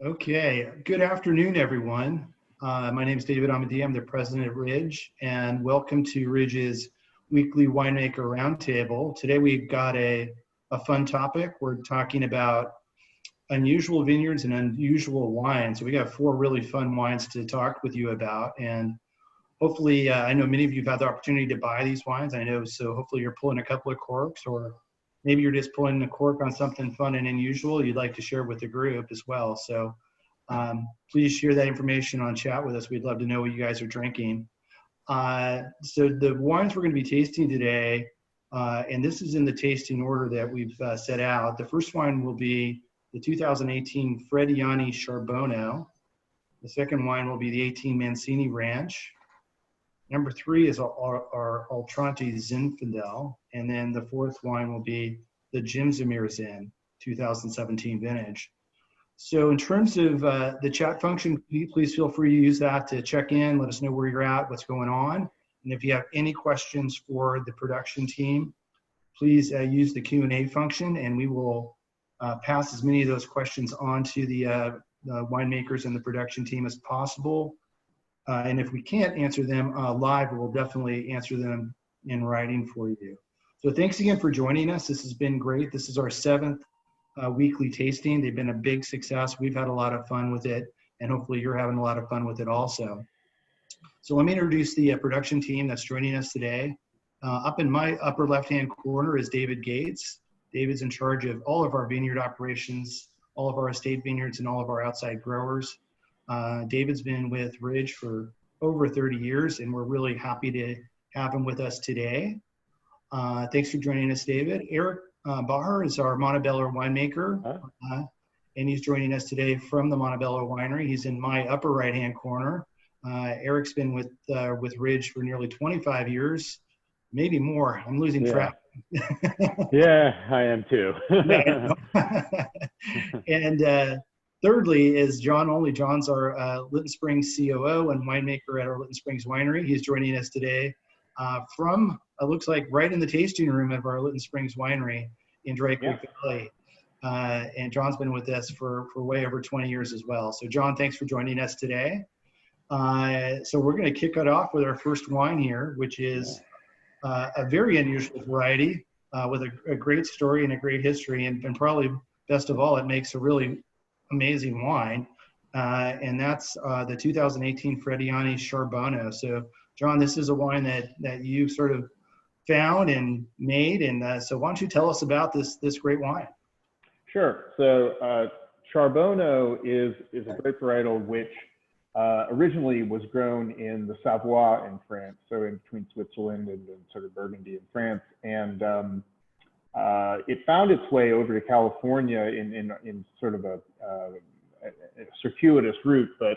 Okay, good afternoon, everyone. My name is David Amadee. I'm the president of Ridge, and welcome to Ridge's weekly Winemaker Roundtable. Today we've got a fun topic. We're talking about unusual vineyards and unusual wines. So we got four really fun wines to talk with you about, and hopefully, I know many of you have had the opportunity to buy these wines. I know, so hopefully you're pulling a couple of corks, or maybe you're just pulling a cork on something fun and unusual you'd like to share with the group as well. So please share that information on chat with us. We'd love to know what you guys are drinking. So the wines we're going to be tasting today, and this is in the tasting order that we've set out. The first wine will be the 2018 Frediani Charbonneau. The second wine will be the 18 Mancini Ranch. Number three is our Oltranti Zinfandel. And then the fourth wine will be the Jimsomare Zin 2017 vintage. So in terms of the chat function, please feel free to use that to check in, let us know where you're at, what's going on. And if you have any questions for the production team, please use the Q&A function, and we will pass as many of those questions on to the winemakers and the production team as possible. And if we can't answer them live, we'll definitely answer them in writing for you. So thanks again for joining us. This has been great. This is our seventh weekly tasting. They've been a big success. We've had a lot of fun with it, and hopefully you're having a lot of fun with it also. So let me introduce the production team that's joining us today. Up in my upper left-hand corner is David Gates. David's in charge of all of our vineyard operations, all of our estate vineyards, and all of our outside growers. David's been with Ridge for over 30 years, and we're really happy to have him with us today. Thanks for joining us, David. Eric Baher is our Montebello winemaker, and he's joining us today from the Montebello winery. He's in my upper right-hand corner. Eric's been with Ridge for nearly 25 years, maybe more. I'm losing track. Yeah, I am too. And thirdly is John Only. John's our Lytton Springs COO and winemaker at our Lytton Springs winery. He's joining us today from, it looks like, right in the tasting room of our Lytton Springs winery in Dry Creek Valley. And John's been with us for way over 20 years as well. So John, thanks for joining us today. So we're going to kick it off with our first wine here, which is a very unusual variety with a great story and a great history. And probably best of all, it makes a really amazing wine. And that's the 2018 Frediani Charbonneau. So John, this is a wine that you sort of found and made. And so why don't you tell us about this great wine? Sure. So Charbono is a grape varietal which originally was grown in the Savoie in France, so in between Switzerland and sort of Burgundy in France. And it found its way over to California in sort of a circuitous route, but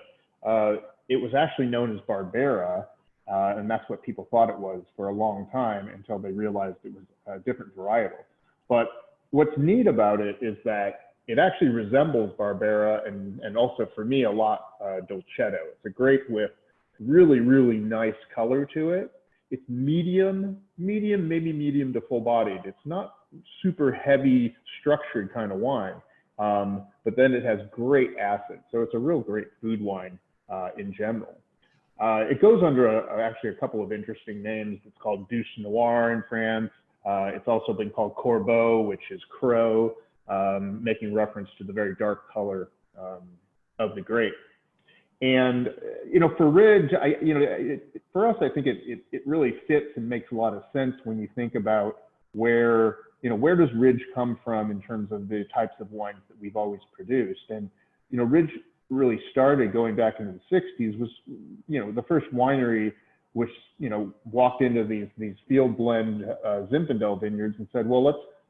it was actually known as Barbera, and that's what people thought it was for a long time until they realized it was a different varietal. But what's neat about it is that it actually resembles Barbera and also, for me, a lot Dolcetto. It's a grape with really, really nice color to it. It's medium, maybe medium to full-bodied. It's not super heavy, structured kind of wine, but then it has great acid. So it's a real great food wine in general. It goes under actually a couple of interesting names. It's called Douce Noir in France. It's also been called Corbeau, which is crow, making reference to the very dark color of the grape. And, for Ridge, for us, I think it really fits and makes a lot of sense when you think about where does Ridge come from in terms of the types of wines that we've always produced. And, Ridge really started going back into the 60s was, the first winery which, walked into these field blend Zinfandel vineyards and said, well,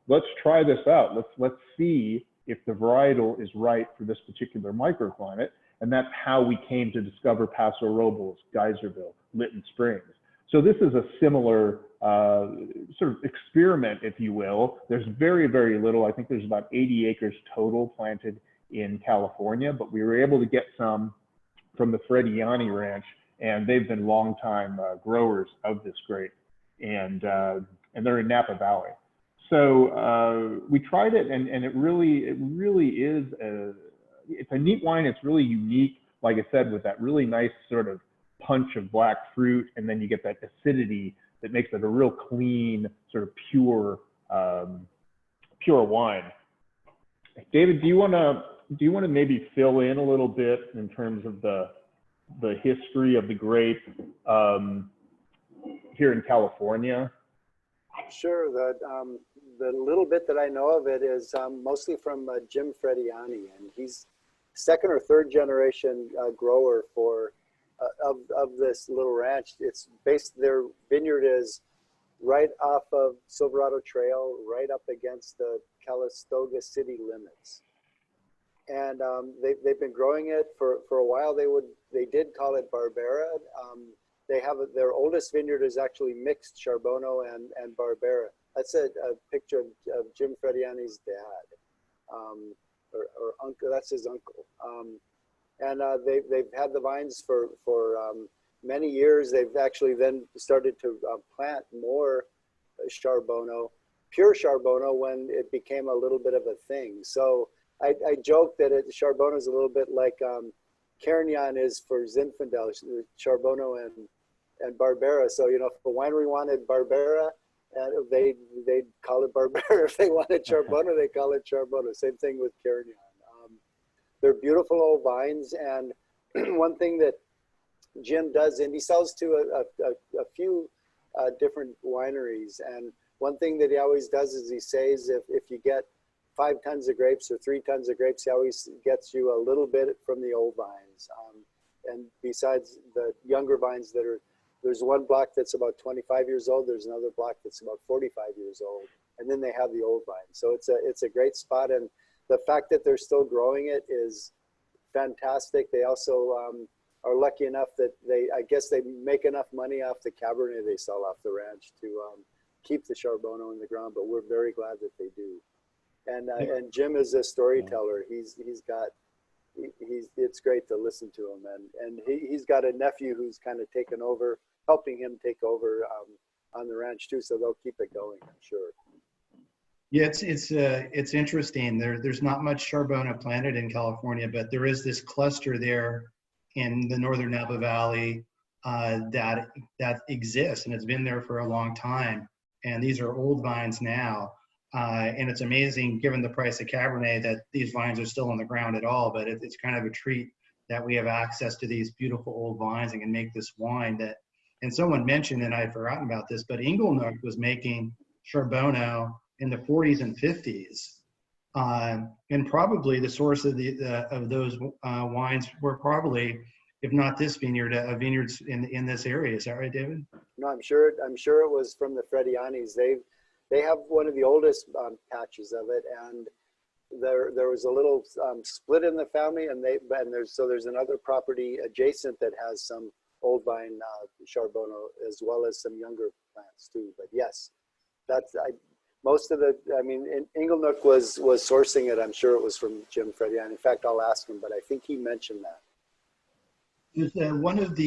let's try this out. Let's see if the varietal is right for this particular microclimate. And that's how we came to discover Paso Robles, Geyserville, Lytton Springs. So this is a similar sort of experiment, if you will. There's very, very little. I think there's about 80 acres total planted in California, but we were able to get some from the Frediani Ranch, and they've been longtime growers of this grape, and they're in Napa Valley. So we tried it, and it really is it's a neat wine. It's really unique, like I said, with that really nice sort of punch of black fruit, and then you get that acidity that makes it a real clean, sort of pure wine. David, do you want to maybe fill in a little bit in terms of the history of the grape here in California? Sure. The little bit that I know of it is mostly from Jim Frediani, and he's second or third generation grower for of this little ranch. It's based, their vineyard is right off of Silverado Trail, right up against the Calistoga city limits. And they've been growing it for a while. They did call it Barbera. They have their oldest vineyard is actually mixed Charbono and Barbera. That's a picture of Jim Frediani's dad, or uncle. That's his uncle. And they've had the vines for many years. They've actually then started to plant more Charbono, pure Charbono, when it became a little bit of a thing. So I joke that Charbono is a little bit like Carignan is for Zinfandel, Charbono and Barbera. So, you know, if a winery wanted Barbera, they'd call it Barbera. If they wanted Charbono, they call it Charbono. Same thing with Carignan. They're beautiful old vines. And one thing that Jim does, and he sells to a few different wineries. And one thing that he always does is he says, if you get 5 tons of grapes or 3 tons of grapes, he always gets you a little bit from the old vines. And besides the younger vines there's one block that's about 25 years old. There's another block that's about 45 years old. And then they have the old vines. So it's a great spot. And the fact that they're still growing it is fantastic. They also are lucky enough that I guess they make enough money off the Cabernet they sell off the ranch to keep the Charbono in the ground. But we're very glad that they do. And Jim is a storyteller. It's great to listen to him. And he's got a nephew who's kind of taken over, helping him take over on the ranch too. So they'll keep it going, I'm sure. Yeah, it's interesting. There's not much Charbono planted in California, but there is this cluster there in the northern Napa Valley that exists, and it's been there for a long time. And these are old vines now, and it's amazing, given the price of Cabernet, that these vines are still on the ground at all. But it's kind of a treat that we have access to these beautiful old vines and can make this wine. And someone mentioned, and I'd forgotten about this, but Inglenook was making Charbono in the 40s and 50s, and probably the source of those wines were probably, if not this vineyard, vineyards in this area. Is that right, David? No, I'm sure it was from the Fredianis. They have one of the oldest patches of it, and there was a little split in the family, and there's another property adjacent that has some old vine Charbono as well as some younger plants too. But yes, Inglenook was sourcing it. I'm sure it was from Jim Frediani. In fact, I'll ask him, but I think he mentioned that. One of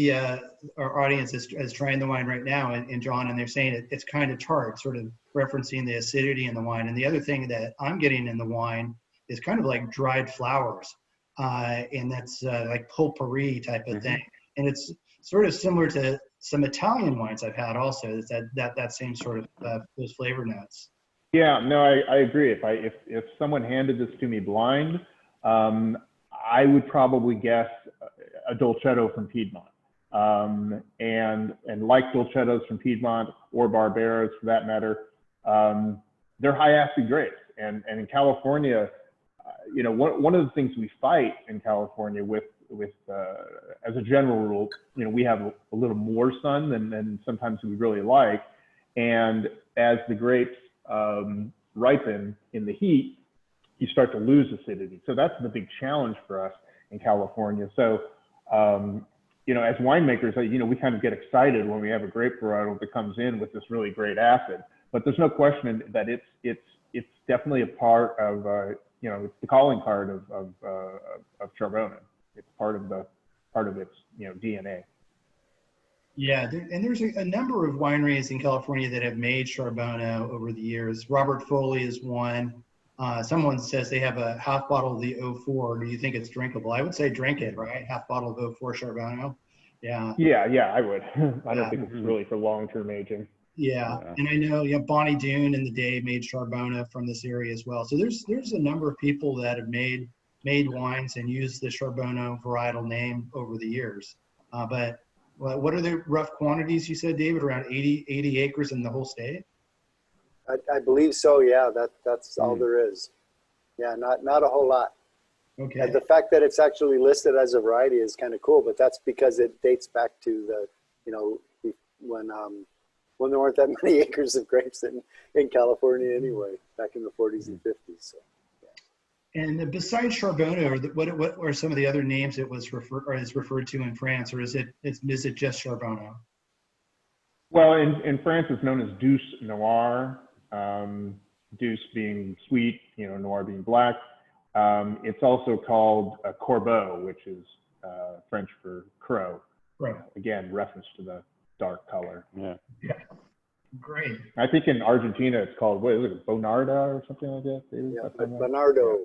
our audience is trying the wine right now, and John, and they're saying it's kind of tart, sort of referencing the acidity in the wine. And the other thing that I'm getting in the wine is kind of like dried flowers, and that's like potpourri type of thing. And it's sort of similar to some Italian wines I've had also. It's that same sort of those flavor notes. Yeah, no, I agree. If someone handed this to me blind, I would probably guess a Dolcetto from Piedmont. And like Dolcettos from Piedmont, or Barberas for that matter, they're high acid grapes. And in California, you know, one of the things we fight in California with as a general rule, you know, we have a little more sun than sometimes we really like. And as the grapes ripen in the heat, you start to lose acidity. So that's the big challenge for us in California. So, you know, as winemakers, you know, we kind of get excited when we have a grape varietal that comes in with this really great acid. But there's no question that it's definitely a part of, you know, it's the calling card of Charbono. It's part of its, you know, DNA. Yeah, and there's a number of wineries in California that have made Charbono over the years. Robert Foley is one. Someone says they have a half bottle of the '04. Do you think it's drinkable? I would say drink it, right? Half bottle of '04 Charbono. Yeah. Yeah, I would. I don't Yeah. think it's really for long-term aging. Yeah, and I know, Bonnie Doon in the day made Charbonneau from this area as well. So there's a number of people that have made wines and used the Charbonneau varietal name over the years. But what are the rough quantities you said, David? Around 80 acres in the whole state? I believe so. Yeah, that's all there is. Yeah, not a whole lot. Okay. And the fact that it's actually listed as a variety is kind of cool, but that's because it dates back to the, when there weren't that many acres of grapes in California anyway, back in the 40s and 50s. So, yeah. And besides Charbonneau, what are some of the other names it was referred to in France, or is it just Charbonneau? Well, in France, it's known as Douce Noir. Douce being sweet, Noir being black. It's also called Corbeau, which is French for crow. Right. Again, reference to the dark color. Yeah. Great. I think in Argentina it's called, what is it, Bonarda or something like that? Yeah, Bernardo.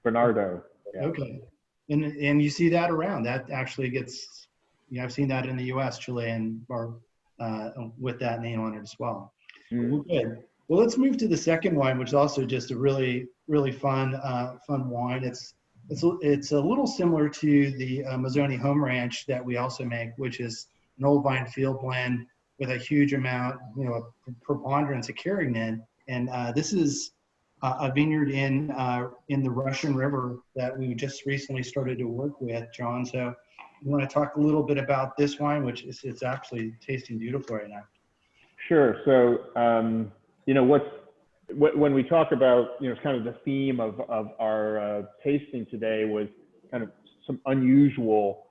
Bernardo. Yeah. Okay. And you see that around. That actually gets, I've seen that in the U.S., Chile, and with that name on it as well. Mm-hmm. Good. Well, let's move to the second wine, which is also just a really, really fun wine. It's a little similar to the Mazzoni Home Ranch that we also make, which is an old vine field blend with a huge amount, a preponderance of Carignan. And this is a vineyard in the Russian River that we just recently started to work with, John. So you want to talk a little bit about this wine, which it's actually tasting beautiful right now. Sure. So, when we talk about, kind of the theme of our tasting today was kind of some unusual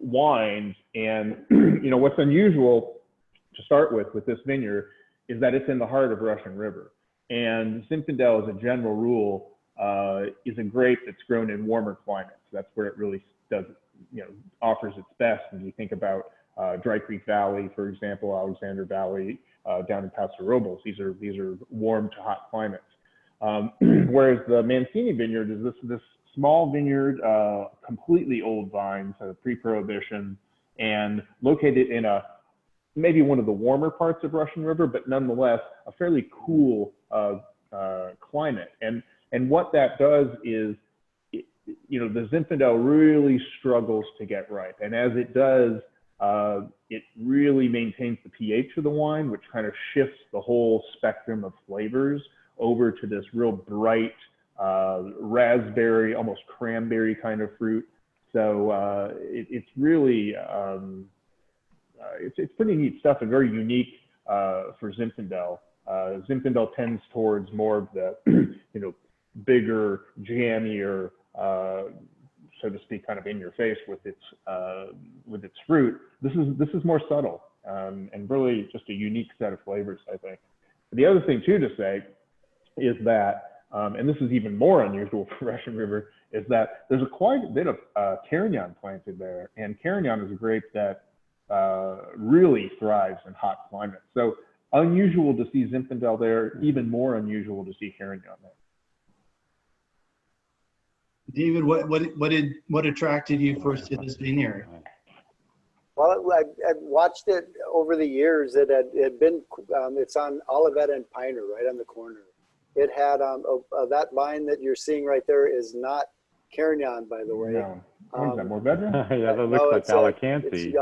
wines. And, what's unusual to start with this vineyard is that it's in the heart of Russian River. And Zinfandel, as a general rule, is a grape that's grown in warmer climates. That's where it really does, offers its best. When you think about Dry Creek Valley, for example, Alexander Valley, down in Paso Robles, these are warm to hot climates. Whereas the Mancini vineyard is this small vineyard, completely old vines, pre-Prohibition, and located in maybe one of the warmer parts of Russian River, but nonetheless a fairly cool climate. And what that does is, the Zinfandel really struggles to get ripe, and as it does, it really maintains the pH of the wine, which kind of shifts the whole spectrum of flavors over to this real bright raspberry, almost cranberry kind of fruit. So it's really, it's pretty neat stuff and very unique for Zinfandel. Zinfandel tends towards more of the, bigger, jammier, so to speak, kind of in your face with its fruit. This is more subtle and really just a unique set of flavors, I think. The other thing too to say is that, and this is even more unusual for Russian River, is that there's quite a bit of Carignan planted there, and Carignan is a grape that really thrives in hot climates. So unusual to see Zinfandel there, even more unusual to see Carignan there. David, what attracted you first to this vineyard? Well, I watched it over the years. It had been, it's on Olivet and Piner, right on the corner. It had that vine that you're seeing right there is not Carignan, by the way. No. Is that Mourvedre? Yeah, that looks like Alicante.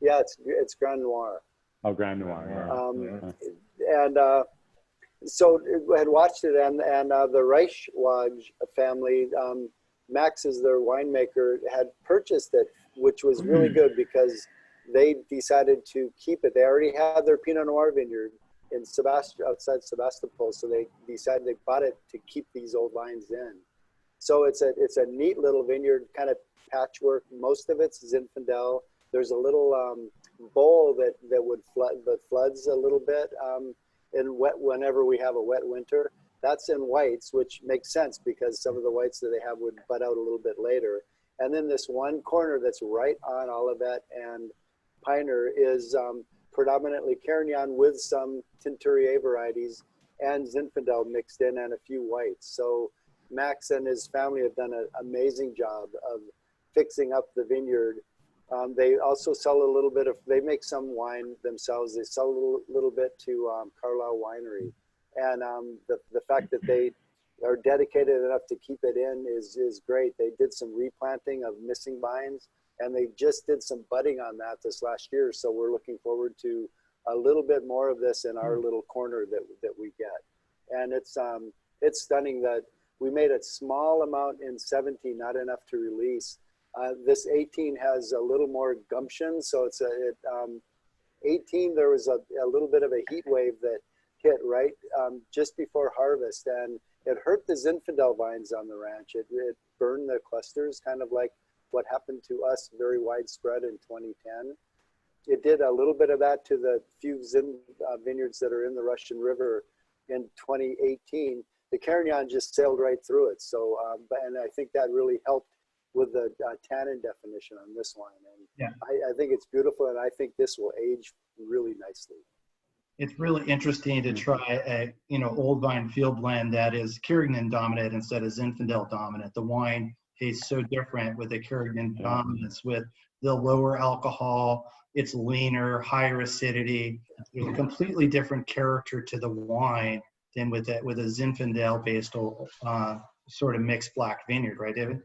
It's Grand Noir. Oh, Grand Noir. Yeah. And so I had watched it, and the Reichwag family, Max is their winemaker, had purchased it, which was really good because they decided to keep it. They already had their Pinot Noir vineyard in outside Sebastopol, so they decided they bought it to keep these old vines in. So it's a neat little vineyard, kind of patchwork. Most of it's Zinfandel. There's a little bowl that floods a little bit whenever we have a wet winter. That's in whites, which makes sense because some of the whites that they have would bud out a little bit later. And then this one corner that's right on Olivet and Piner is predominantly Carignan with some Teinturier varieties. and Zinfandel mixed in, and a few whites. So Max and his family have done an amazing job of fixing up the vineyard. They also sell a little bit of, they make some wine themselves. They sell a little bit to Carlisle Winery. And the fact that they are dedicated enough to keep it in is great. They did some replanting of missing vines, and they just did some budding on that this last year. So we're looking forward to a little bit more of this in our little corner that we get. And it's stunning that we made a small amount in 17, not enough to release. This 18 has a little more gumption. So it's 18, there was a little bit of a heat wave that hit right just before harvest, and it hurt the Zinfandel vines on the ranch. It burned the clusters, kind of like what happened to us very widespread in 2010. It did a little bit of that to the few vineyards that are in the Russian River in 2018. The Carignan just sailed right through it. So, and I think that really helped with the tannin definition on this wine. And yeah. I think it's beautiful, and I think this will age really nicely. It's really interesting to try a old vine field blend that is Carignan dominant instead of Zinfandel dominant. The wine tastes so different with the Carignan dominance, with the lower alcohol. It's leaner, higher acidity. There's a completely different character to the wine than with a Zinfandel based sort of mixed black vineyard, right, David?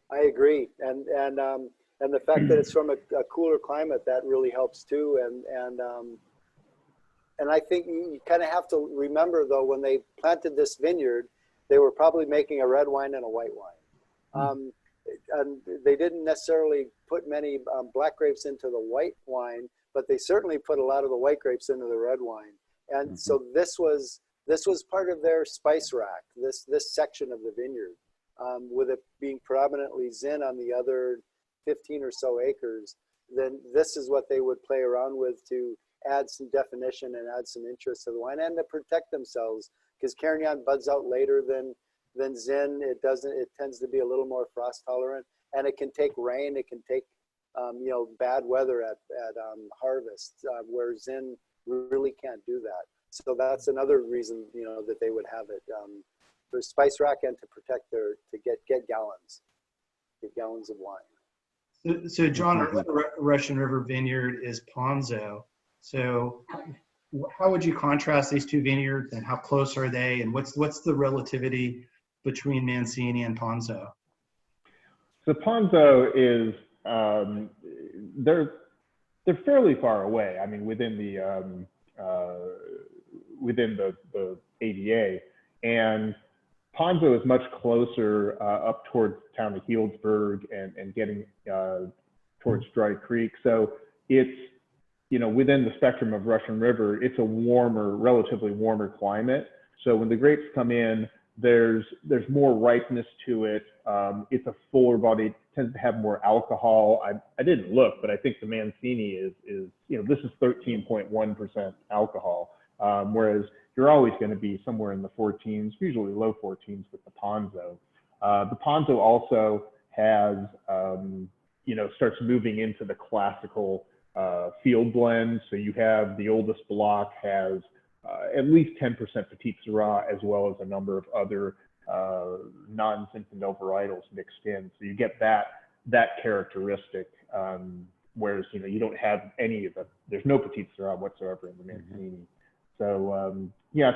I agree, and the fact that it's from a cooler climate, that really helps too. And I think you kind of have to remember, though, when they planted this vineyard, they were probably making a red wine and a white wine. And they didn't necessarily put many black grapes into the white wine, but they certainly put a lot of the white grapes into the red wine. And so this was part of their spice rack, this section of the vineyard, with it being predominantly Zin on the other 15 or so acres. Then this is what they would play around with to add some definition and add some interest to the wine, and to protect themselves, because Carignan buds out later than Zin. It tends to be a little more frost tolerant, and it can take rain. It can take bad weather at harvest, where Zin really can't do that. So that's another reason that they would have it for spice rack, and to protect to get gallons of wine. So John, our Russian River vineyard is Ponzo. So how would you contrast these two vineyards, and how close are they, and what's the relativity between Mancini and Ponzo? So Ponzo is they're fairly far away. I mean, within the ADA, and Ponzo is much closer up towards the town of Healdsburg and getting towards Dry Creek. So it's within the spectrum of Russian River, it's a relatively warmer climate. So when the grapes come in, there's more ripeness to it. It's a fuller body, tends to have more alcohol. I didn't look, but I think the Mancini is this is 13.1% alcohol, whereas you're always going to be somewhere in the 14s, usually low 14s with the Ponzo. The Ponzo also has starts moving into the classical field blend. So you have the oldest block has at least 10% Petite Syrah, as well as a number of other non-Zinfandel varietals mixed in. So you get that characteristic, whereas you don't have any of there's no Petite Syrah whatsoever in the Mancini. So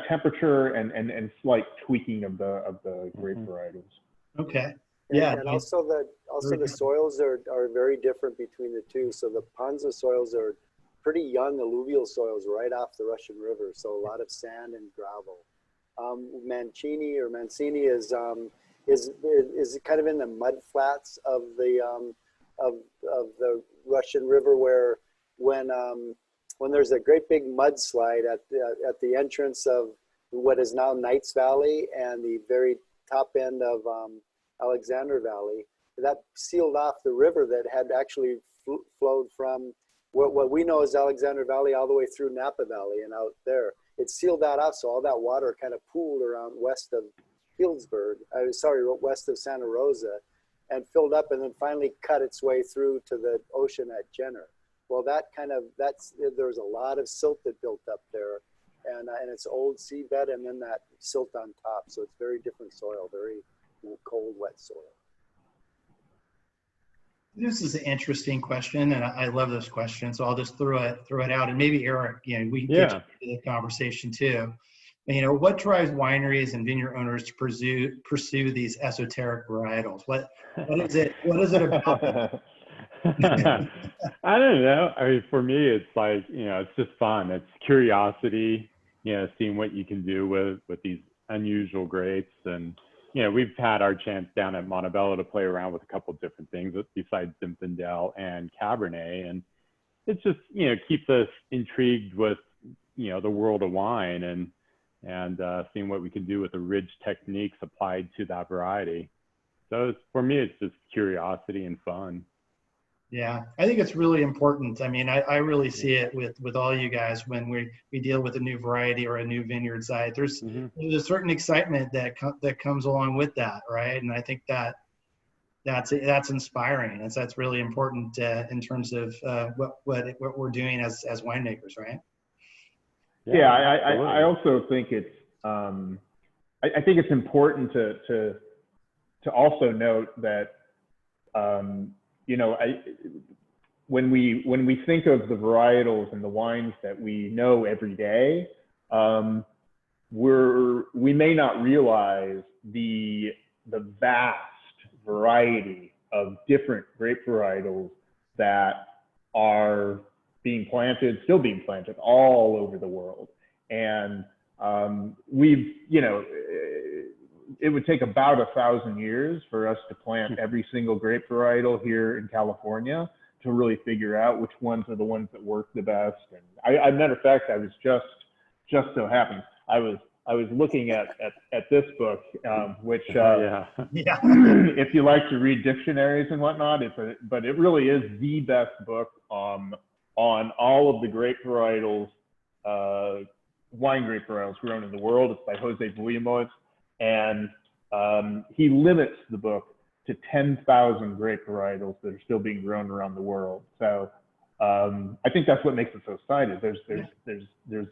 temperature and slight tweaking of the grape varietals. Okay. And also the soils are very different between the two. So the Ponzo soils are pretty young alluvial soils right off the Russian River. So a lot of sand and gravel. Mancini is kind of in the mud flats of the Russian River, where when there's a great big mudslide at the entrance of what is now Knights Valley and the very top end of Alexander Valley, that sealed off the river that had actually flowed from what we know as Alexander Valley all the way through Napa Valley and out there. It sealed that off, so all that water kind of pooled around west of west of Santa Rosa, and filled up, and then finally cut its way through to the ocean at Jenner. Well, there was a lot of silt that built up there, and it's old seedbed and then that silt on top. So it's very different soil, very cold, wet soil. This is an interesting question, and I love this question. So I'll just throw it out, and maybe Eric, we can get into the conversation too. What drives wineries and vineyard owners to pursue these esoteric varietals? What is it? What is it about? I don't know. I mean, for me, it's like, it's just fun. It's curiosity, seeing what you can do with these unusual grapes. And, we've had our chance down at Montebello to play around with a couple of different things besides Zinfandel and Cabernet. And it's just, keeps us intrigued with, the world of wine and seeing what we can do with the ridge techniques applied to that variety. So for me, it's just curiosity and fun. Yeah, I think it's really important. I mean, I really see it with all you guys when we deal with a new variety or a new vineyard site. There's a certain excitement that comes along with that, right? And I think that's inspiring. That's really important in terms of what we're doing as winemakers, right? Yeah, I also think it's I think it's important to also note that when we think of the varietals and the wines that we know every day, we may not realize the vast variety of different grape varietals that are still being planted all over the world. And it would take about 1,000 years for us to plant every single grape varietal here in California to really figure out which ones are the ones that work the best. And as a matter of fact, I was just so happened, I was looking at this book, which if you like to read dictionaries and whatnot, but it really is the best book on all of the grape varietals, wine grape varietals grown in the world. It's by Jose Villamos. And he limits the book to 10,000 grape varietals that are still being grown around the world. So I think that's what makes it so exciting. There's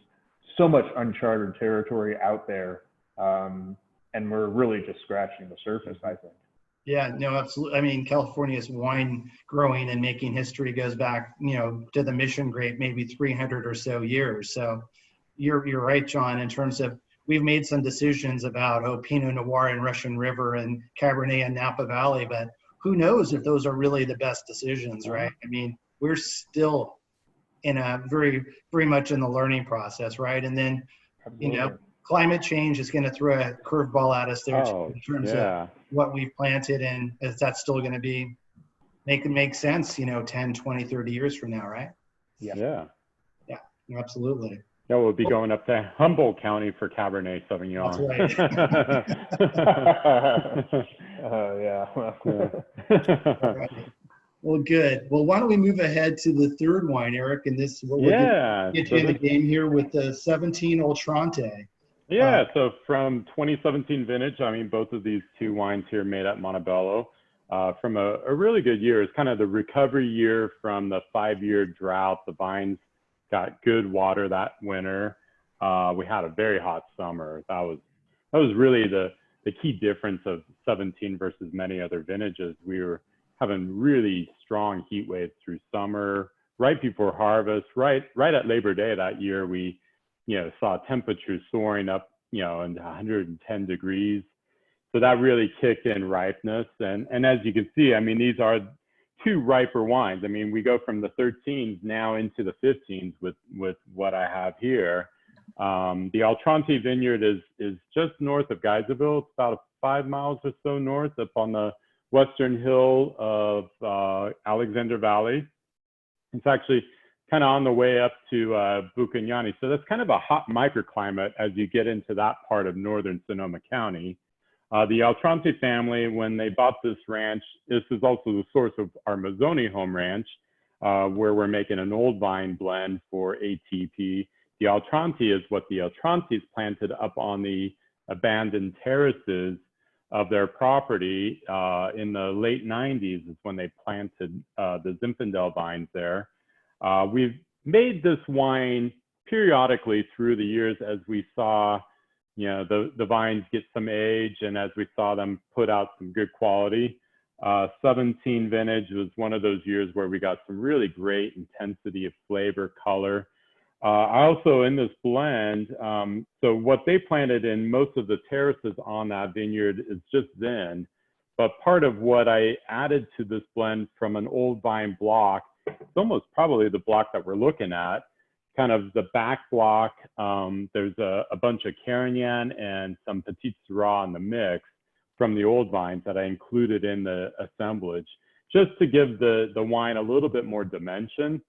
so much uncharted territory out there, and we're really just scratching the surface, I think. Yeah, no, absolutely. I mean, California's wine growing and making history goes back, to the mission grape, maybe 300 or so years. So you're right, John, in terms of we've made some decisions about, Pinot Noir and Russian River and Cabernet and Napa Valley, but who knows if those are really the best decisions, right? I mean, we're still in a very, very much in the learning process, right? And then, climate change is going to throw a curveball at us there too, in terms of what we've planted, and is that still going to make sense, 10, 20, 30 years from now, right? Yeah, absolutely. Yeah, we'll be going up to Humboldt County for Cabernet Sauvignon. That's right. Well, good. Well, why don't we move ahead to the third wine, Eric? And this we'll get you in the game here with the 17 Oltranti. Yeah, so from 2017 vintage, I mean, both of these two wines here made at Montebello from a really good year. It's kind of the recovery year from the 5-year drought. The vines got good water that winter. We had a very hot summer. That was really the key difference of 17 versus many other vintages. We were having really strong heat waves through summer, right before harvest, right at Labor Day that year. We saw temperatures soaring up into 110 degrees. So that really kicked in ripeness. And as you can see, I mean, these are two riper wines. I mean, we go from the 13s now into the 15s with what I have here. The Oltranti vineyard is just north of Geyserville. It's about 5 miles or so north, up on the western hill of Alexander Valley. It's actually kind of on the way up to Bucagnani. So that's kind of a hot microclimate as you get into that part of northern Sonoma County. The Oltranti family, when they bought this ranch, this is also the source of our Mazzoni home ranch, where we're making an old vine blend for ATP. The Oltranti is what the Oltrantis planted up on the abandoned terraces of their property in the late 90s is when they planted the Zinfandel vines there. We've made this wine periodically through the years, as we saw, you know, the vines get some age, and as we saw them put out some good quality, 17 vintage was one of those years where we got some really great intensity of flavor, color. I also, in this blend, so what they planted in most of the terraces on that vineyard is just Zin, but part of what I added to this blend from an old vine block, it's almost probably the block that we're looking at, kind of the back block, there's a bunch of Carignan and some Petit Syrah in the mix from the old vines that I included in the assemblage, just to give the wine a little bit more dimension.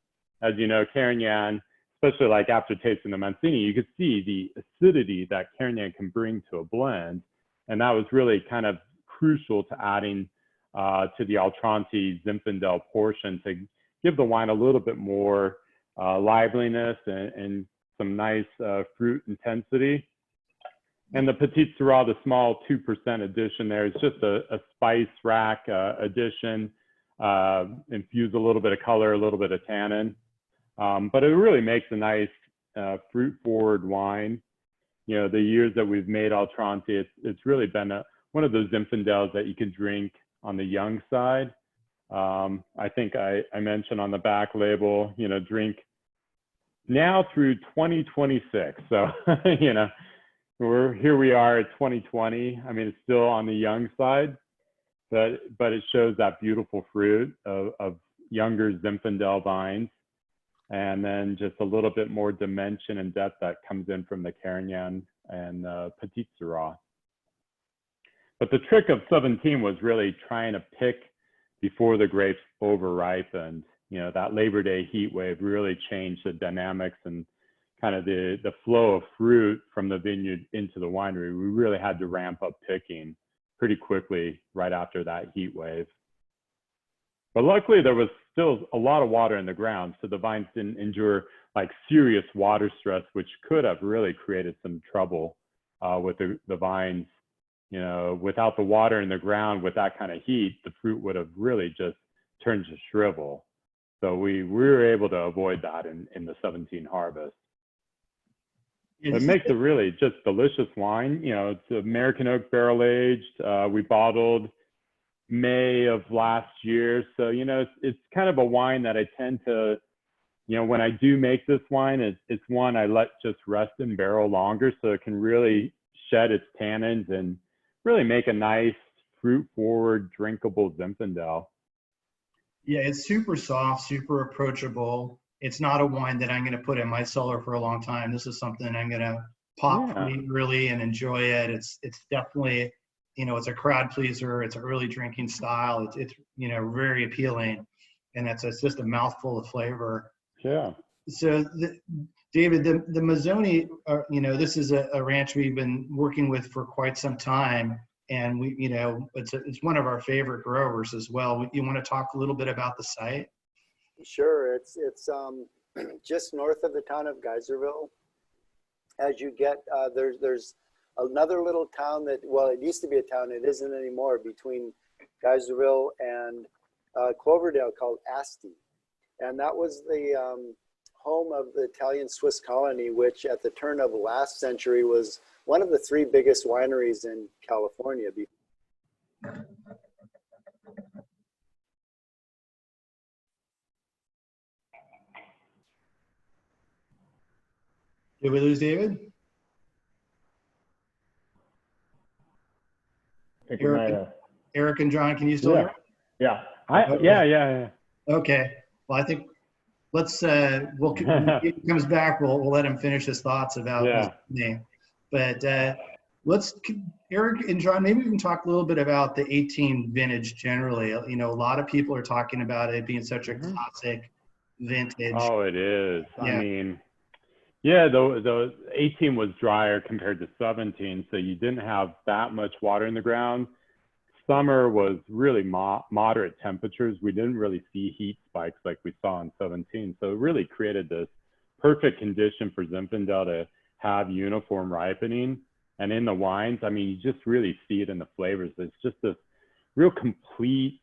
As you know, Carignan, especially like after tasting the Mancini, you could see the acidity that Carignan can bring to a blend. And that was really kind of crucial to adding to the Oltranti Zinfandel portion to give the wine a little bit more liveliness and some nice fruit intensity. And the Petit Syrah, the small 2% addition there, is just a spice rack addition, infuse a little bit of color, a little bit of tannin. But it really makes a nice fruit-forward wine. You know, the years that we've made Oltranti, it's really been one of those Zinfandels that you can drink on the young side. I think I mentioned on the back label, you know, drink now through 2026. So, you know, here we are at 2020. I mean, it's still on the young side, but it shows that beautiful fruit of younger Zinfandel vines, and then just a little bit more dimension and depth that comes in from the Carignan and Petit Syrah. But the trick of 17 was really trying to pick before the grapes over ripened. You know, that Labor Day heat wave really changed the dynamics and kind of the flow of fruit from the vineyard into the winery. We really had to ramp up picking pretty quickly right after that heat wave. But luckily there was still a lot of water in the ground, so the vines didn't endure like serious water stress, which could have really created some trouble with the vines. You know, without the water in the ground, with that kind of heat, the fruit would have really just turned to shrivel. So we were able to avoid that in the 17 harvest. It makes a really just delicious wine. You know, it's American oak barrel aged. We bottled May of last year. So, you know, it's kind of a wine that I tend to, you know, when I do make this wine, it's one I let just rest in barrel longer so it can really shed its tannins and really make a nice fruit forward drinkable Zinfandel. Yeah, it's super soft, super approachable. It's not a wine that I'm going to put in my cellar for a long time. This is something I'm going to pop pretty early and enjoy it. It's definitely, you know, it's a crowd pleaser. It's an early drinking style. It's you know, very appealing, and it's just a mouthful of flavor. Yeah. So David, the Mazzoni, you know, this is a ranch we've been working with for quite some time, and we, you know, it's one of our favorite growers as well. You want to talk a little bit about the site? Sure. It's just north of the town of Geyserville. As you get there's another little town that, well, it used to be a town, it isn't anymore, between Geyserville and Cloverdale, called Asti, and that was the home of the Italian Swiss colony, which at the turn of the last century was one of the 3 biggest wineries in California. Did we lose David? Eric and John, can you still hear? Yeah. Yeah. Okay. Well, I think let's when he comes back, we'll let him finish his thoughts about his name. But Eric and John, maybe we can talk a little bit about the 18 vintage generally. You know, a lot of people are talking about it being such a classic vintage. Oh, it is. Yeah. I mean, yeah, the 18 was drier compared to 17, so you didn't have that much water in the ground. Summer was really moderate temperatures. We didn't really see heat spikes like we saw in 17. So it really created this perfect condition for Zinfandel to have uniform ripening. And in the wines, I mean, you just really see it in the flavors. It's just this real complete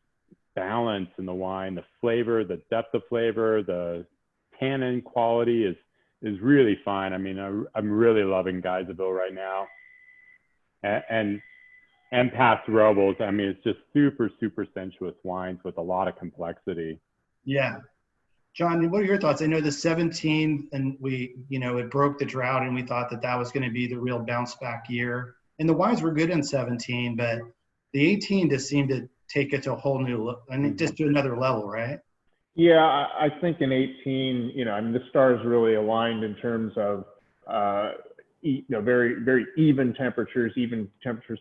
balance in the wine. The flavor, the depth of flavor, the tannin quality is is really fine. I mean, I'm really loving Geiseville right now, and past Robles. I mean, it's just super, super sensuous wines with a lot of complexity. Yeah. John, what are your thoughts? I know the 17, and it broke the drought, and we thought that was going to be the real bounce back year. And the wines were good in 17, but the 18 just seemed to take it to a whole new, just to another level, right? Yeah, I think in 18, I mean, the stars really aligned in terms of, very, very even temperatures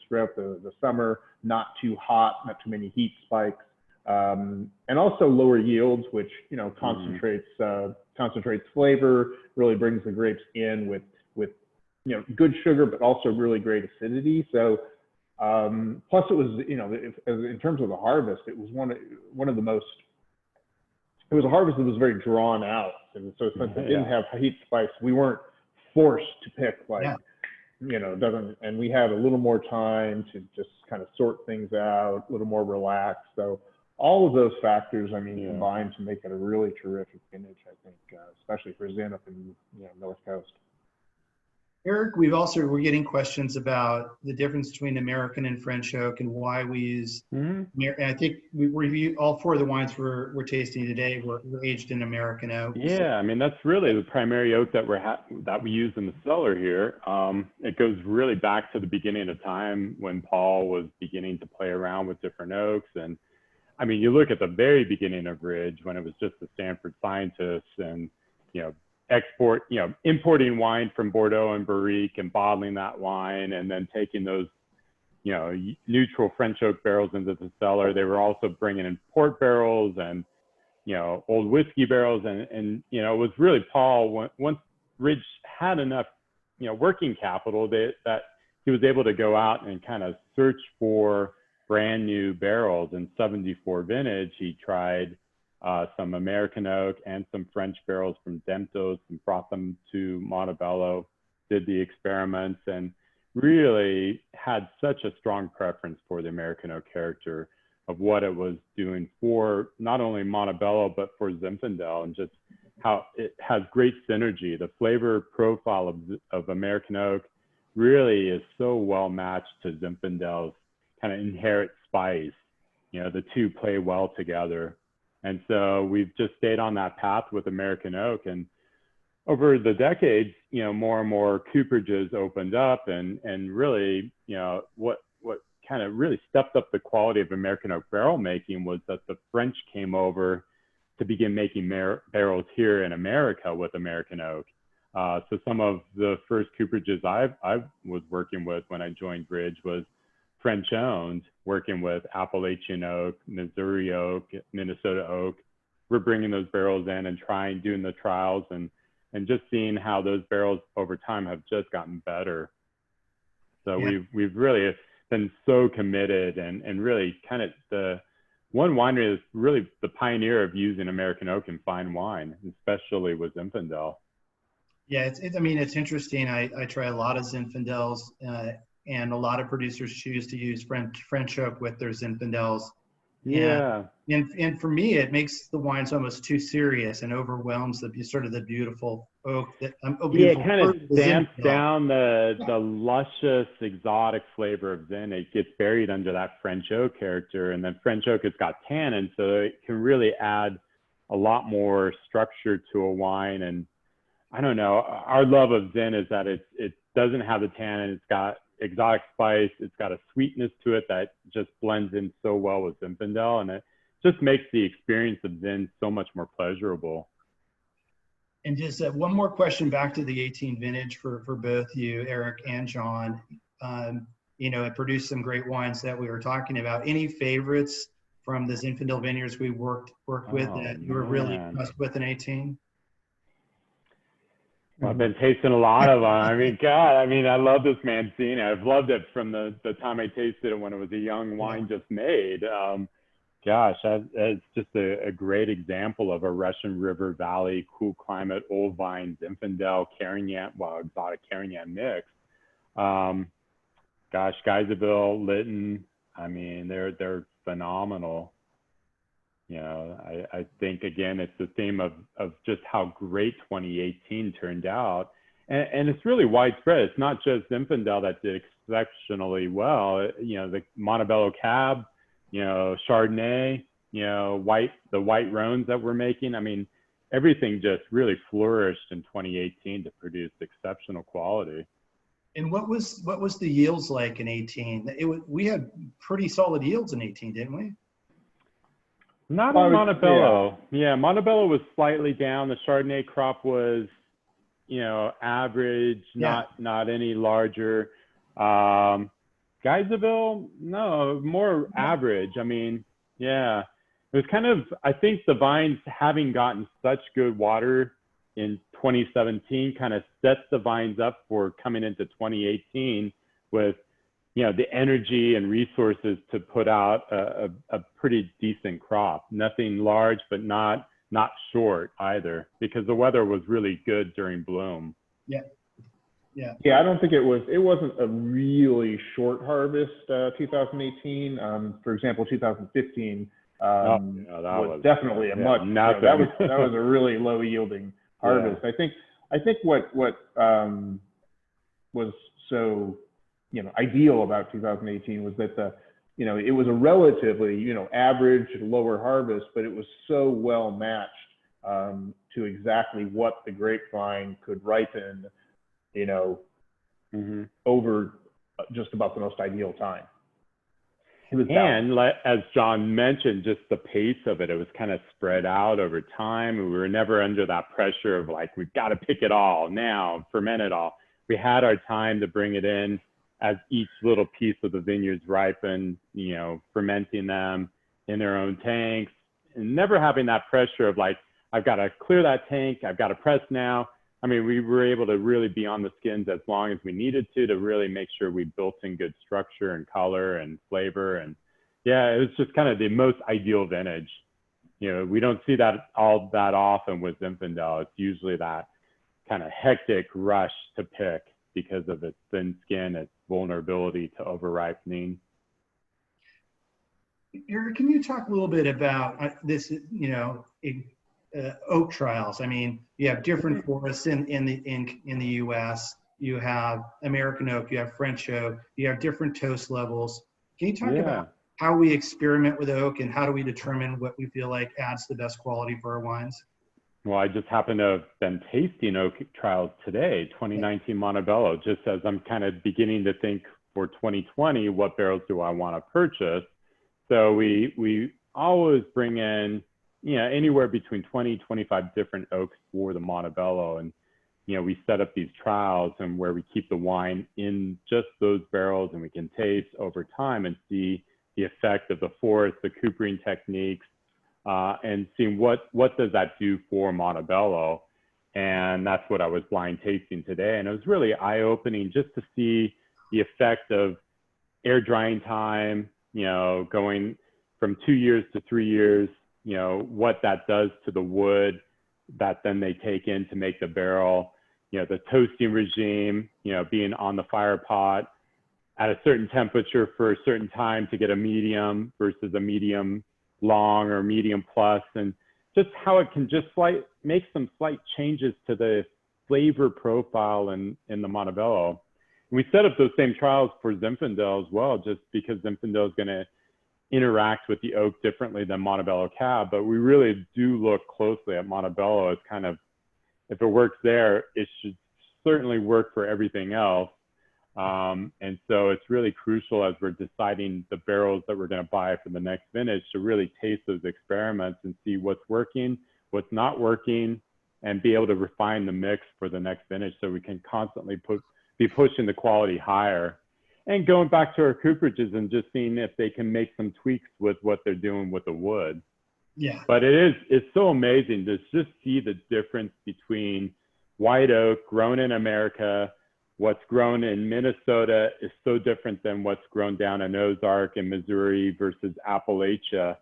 throughout the summer, not too hot, not too many heat spikes, and also lower yields, which, concentrates flavor, really brings the grapes in with good sugar, but also really great acidity. So, plus it was, in terms of the harvest, it was one of the most, it was a harvest that was very drawn out. And so since it didn't have heat spikes, we weren't forced to pick and we had a little more time to just kind of sort things out, a little more relaxed. So all of those factors, I mean, combined to make it a really terrific vintage, I think, especially for Zin up in, North Coast. Eric, we're getting questions about the difference between American and French oak and why we use. And I think we reviewed all 4 of the wines we're tasting today were aged in American oak. Yeah, I mean, that's really the primary oak that we use in the cellar here. It goes really back to the beginning of time when Paul was beginning to play around with different oaks. And I mean, you look at the very beginning of Ridge when it was just the Stanford scientists and, importing wine from Bordeaux and Barrique and bottling that wine and then taking those, neutral French oak barrels into the cellar. They were also bringing in port barrels and, old whiskey barrels. And it was really Paul, once Ridge had enough, working capital that he was able to go out and kind of search for brand new barrels. In 74 vintage, he tried some American oak and some French barrels from Demptos and brought them to Montebello, did the experiments, and really had such a strong preference for the American oak character of what it was doing for not only Montebello, but for Zinfandel, and just how it has great synergy. The flavor profile of American oak really is so well matched to Zinfandel's kind of inherent spice. The two play well together. And so we've just stayed on that path with American oak. And over the decades, more and more cooperages opened up, and really, what kind of really stepped up the quality of American oak barrel making was that the French came over to begin making barrels here in America with American oak. So some of the first cooperages I was working with when I joined Ridge was French owned, working with Appalachian oak, Missouri oak, Minnesota oak. We're bringing those barrels in and doing the trials and just seeing how those barrels over time have just gotten better. So we've really been so committed and really kind of the one winery is really the pioneer of using American oak in fine wine, especially with Zinfandel. Yeah, it's interesting. I try a lot of Zinfandels, and a lot of producers choose to use French oak with their Zinfandels. Yeah. And for me, it makes the wines almost too serious and overwhelms the beautiful oak. It kind of stamps down the luscious, exotic flavor of Zin. It gets buried under that French oak character, and then French oak has got tannin, so it can really add a lot more structure to a wine. And I don't know, our love of Zin is that it doesn't have the tannin. It's got exotic spice. It's got a sweetness to it that just blends in so well with Zinfandel, and it just makes the experience of Zin so much more pleasurable. And just one more question back to the 18 vintage for both you, Eric and John. It produced some great wines that we were talking about. Any favorites from the Zinfandel vineyards we worked with that you were really impressed with in 18? Well, I've been tasting a lot of them. I mean, God, I love this Mancini. I've loved it from the time I tasted it when it was a young wine just made. It's just a great example of a Russian River Valley, cool climate, old vine, Zinfandel, Carignan, exotic Carignan mix. Geiseville, Lytton, they're phenomenal. You know, I think, again, it's the theme of just how great 2018 turned out. And it's really widespread. It's not just Zinfandel that did exceptionally well. You know, the Montebello Cab, you know, Chardonnay, you know, the white Rhones that we're making. I mean, everything just really flourished in 2018 to produce exceptional quality. And what was the yields like in 18? We had pretty solid yields in 18, didn't we? Not in Montebello. Yeah, Montebello was slightly down. The Chardonnay crop was, you know, average, not any larger. Geyserville, no, more average. I mean, yeah, it was kind of, I think the vines having gotten such good water in 2017 kind of sets the vines up for coming into 2018 with, you know, the energy and resources to put out a pretty decent crop. Nothing large, but not short either, because the weather was really good during bloom. Yeah. I don't think it wasn't a really short harvest, 2018. For example, 2015 was definitely a much, that was a really low yielding harvest. I think what was so, you know, ideal about 2018 was that it was a relatively, you know, average lower harvest, but it was so well matched to exactly what the grapevine could ripen, you know, over just about the most ideal time. And as John mentioned, just the pace of it was kind of spread out over time. We were never under that pressure of like, we've got to pick it all now, ferment it all. We had our time to bring it in as each little piece of the vineyards ripened, you know, fermenting them in their own tanks, and never having that pressure of like, I've got to clear that tank, I've got to press now. I mean, we were able to really be on the skins as long as we needed to really make sure we built in good structure and color and flavor. And yeah, it was just kind of the most ideal vintage. You know, we don't see that all that often with Zinfandel. It's usually that kind of hectic rush to pick because of its thin skin, its vulnerability to over-ripening. Eric, can you talk a little bit about this, you know, oak trials? I mean, you have different forests in the U.S. You have American oak, you have French oak, you have different toast levels. Can you talk about how we experiment with oak and how do we determine what we feel like adds the best quality for our wines? Well, I just happen to have been tasting oak trials today, 2019 Montebello, just as I'm kind of beginning to think for 2020, what barrels do I want to purchase? So we always bring in, you know, anywhere between 20, 25 different oaks for the Montebello. And, you know, we set up these trials and where we keep the wine in just those barrels and we can taste over time and see the effect of the forest, the coopering techniques, and seeing what does that do for Montebello. And that's what I was blind tasting today. And it was really eye-opening just to see the effect of air drying time, you know, going from 2 years to 3 years, you know, what that does to the wood that then they take in to make the barrel, you know, the toasting regime, you know, being on the fire pot at a certain temperature for a certain time to get a medium versus a medium long or medium plus, and just how it can just make some slight changes to the flavor profile in the Montebello. And we set up those same trials for Zinfandel as well, just because Zinfandel is going to interact with the oak differently than Montebello Cab, but we really do look closely at Montebello as kind of, if it works there, it should certainly work for everything else. And so it's really crucial as we're deciding the barrels that we're going to buy for the next vintage to really taste those experiments and see what's working, what's not working, and be able to refine the mix for the next vintage so we can constantly be pushing the quality higher. And going back to our cooperages and just seeing if they can make some tweaks with what they're doing with the wood. Yeah. But it's so amazing to just see the difference between white oak grown in America. What's grown in Minnesota is so different than what's grown down in Ozark and Missouri versus Appalachia.